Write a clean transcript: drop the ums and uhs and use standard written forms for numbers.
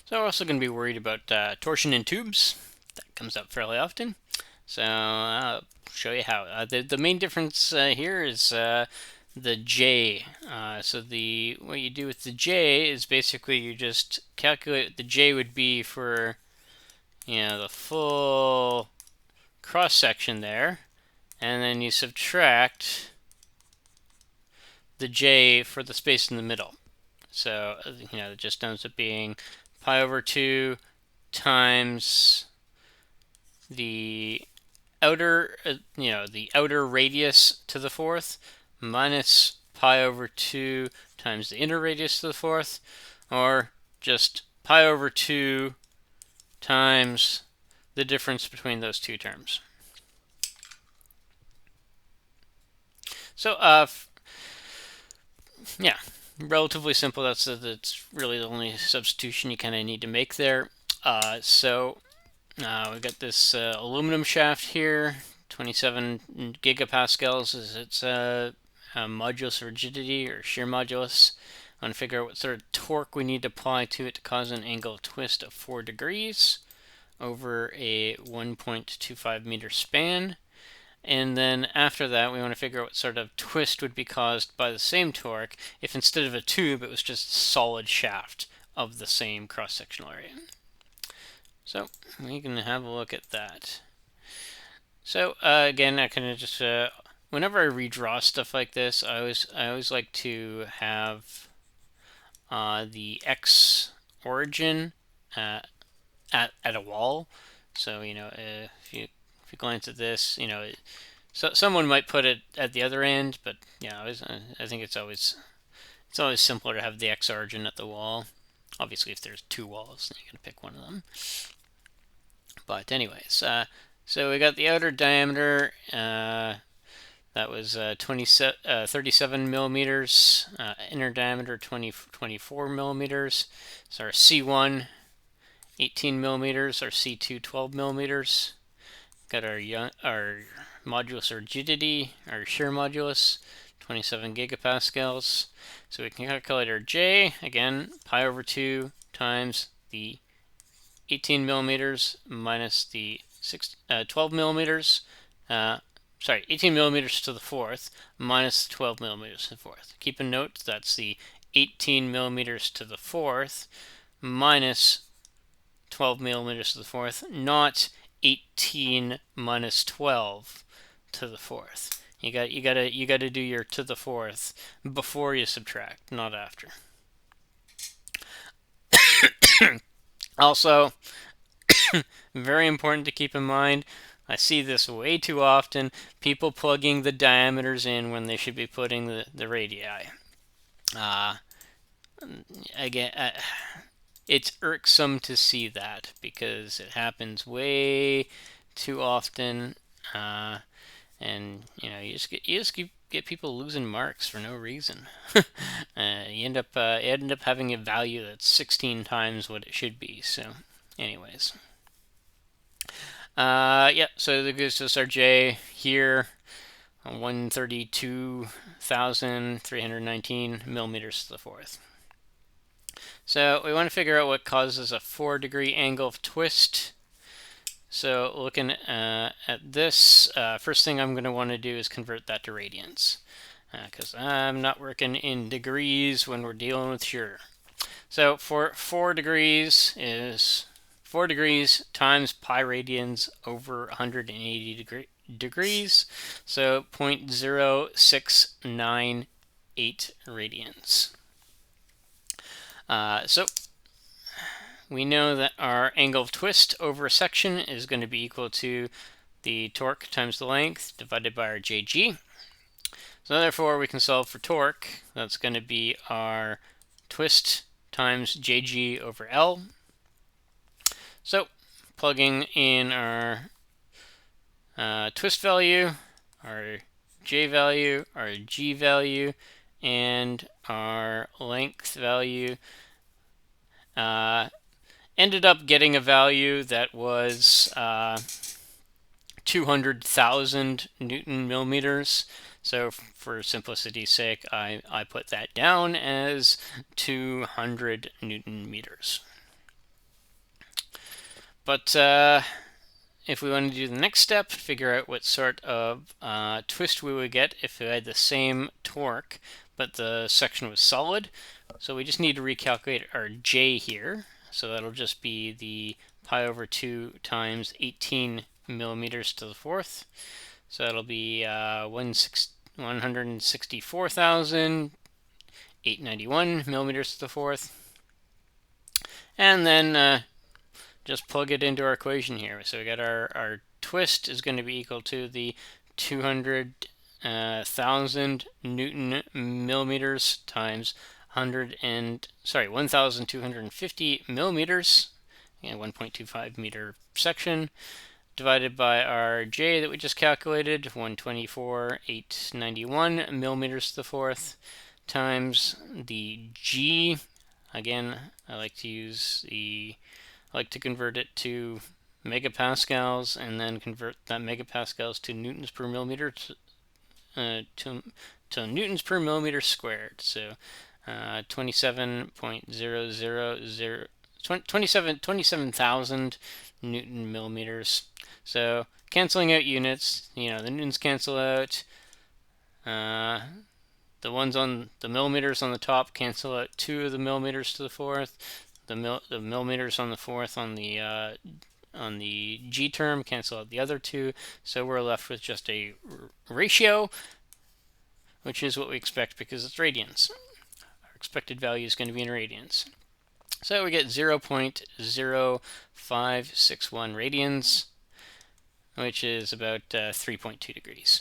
So we're also going to be worried about torsion in tubes. That comes up fairly often. So I'll show you how. The main difference here is the J. So what you do with the J is basically you just calculate what the J would be for the full cross section there, and then you subtract the J for the space in the middle. So it just ends up being pi over 2 times the outer, the outer radius to the fourth minus pi over 2 times the inner radius to the fourth, or just pi over 2 times the difference between those two terms. So, yeah, relatively simple. That's really the only substitution you kind of need to make there. We've got this aluminum shaft here, 27 gigapascals is its modulus of rigidity or shear modulus. I want to figure out what sort of torque we need to apply to it to cause an angle of twist of 4 degrees over a 1.25 meter span. And then after that, we want to figure out what sort of twist would be caused by the same torque if instead of a tube, it was just a solid shaft of the same cross-sectional area. So we can have a look at that. So again, I kind of just whenever I redraw stuff like this, I always like to have the X origin at a wall. So if you glance at this, so someone might put it at the other end, but I think it's always simpler to have the X origin at the wall. Obviously, if there's two walls, then you can pick one of them. But anyways, so we got the outer diameter. That was 37 millimeters. Inner diameter 24 millimeters. So our C1 18 millimeters. Our C2 12 millimeters. Got our modulus of rigidity, our shear modulus, 27 gigapascals. So we can calculate our J, again, pi over 2 times the 18 millimeters minus the 12 millimeters. 18 millimeters to the fourth minus 12 millimeters to the fourth. Keep a note, that's the 18 millimeters to the fourth minus 12 millimeters to the fourth, not 18 minus 12 to the fourth. You got to do your to the fourth before you subtract, not after. Also, very important to keep in mind, I see this way too often, people plugging the diameters in when they should be putting the radii. Again, it's irksome to see that because it happens way too often, and you just get people losing marks for no reason. You end up having a value that's 16 times what it should be. So, anyways, So the goes to our J here, 132,319 millimeters to the fourth. So we want to figure out what causes a 4-degree angle of twist. So looking at this, first thing I'm going to want to do is convert that to radians, because I'm not working in degrees when we're dealing with shear. So for 4 degrees is 4 degrees times pi radians over 180 degrees, so 0.0698 radians. So we know that our angle of twist over a section is going to be equal to the torque times the length divided by our jg. So therefore we can solve for torque. That's going to be our twist times jg over L. So plugging in our twist value, our j value, our g value, and our length value, ended up getting a value that was 200,000 Newton millimeters. So for simplicity's sake, I put that down as 200 Newton meters. But if we want to do the next step, figure out what sort of twist we would get if we had the same torque, but the section was solid. So we just need to recalculate our J here. So that'll just be the pi over 2 times 18 millimeters to the fourth. So that'll be 164,891 millimeters to the fourth. And then just plug it into our equation here. So we got our twist is going to be equal to the 200,000 Newton millimeters times 1,250 millimeters, 1.25 meter section, divided by our J that we just calculated, 124,891 millimeters to the fourth, times the G. Again, I like to convert it to megapascals and then convert that megapascals to newtons per millimeter to newtons per millimeter squared. So 27,000 Newton millimeters. So canceling out units, the newtons cancel out. The ones on the millimeters on the top cancel out 2 of the millimeters to the fourth. The millimeters on the fourth on the G term cancel out the other 2. So we're left with just a ratio, which is what we expect because it's radians. Our expected value is going to be in radians. So we get 0.0561 radians, which is about 3.2 degrees.